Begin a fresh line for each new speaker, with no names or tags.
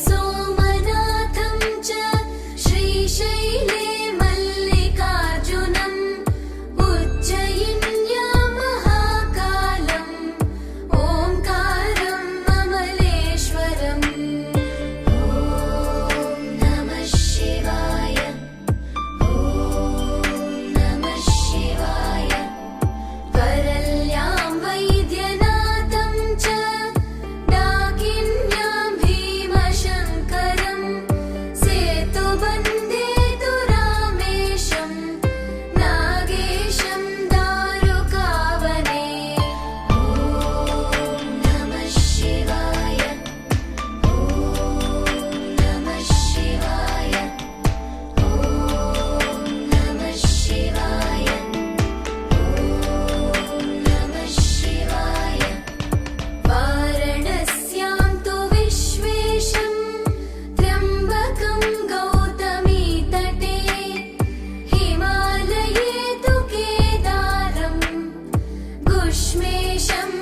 सोमनाथं च श्रीशैले मल्लिकार्जुनम् उज्जयिन्यां महाकालम् ओंकारम् अमलेश्वरम्। ॐ नमः शिवाय। ॐ नमः शिवाय। करल्यां वैद्यनाथं च डाकिन्यां भीमशङ्करम् सेतुबन्धे तु रामेशं नागेशं दारुकावने। ॐ नमः शिवाय। ॐ नमः शिवाय। ॐ नमः शिवाय। ॐ नमः शिवाय। वारणस्यां तु विश्वेशं त्र्यम्बकं गौतमीतटे हिमालये तु केदारं गुष्मेशं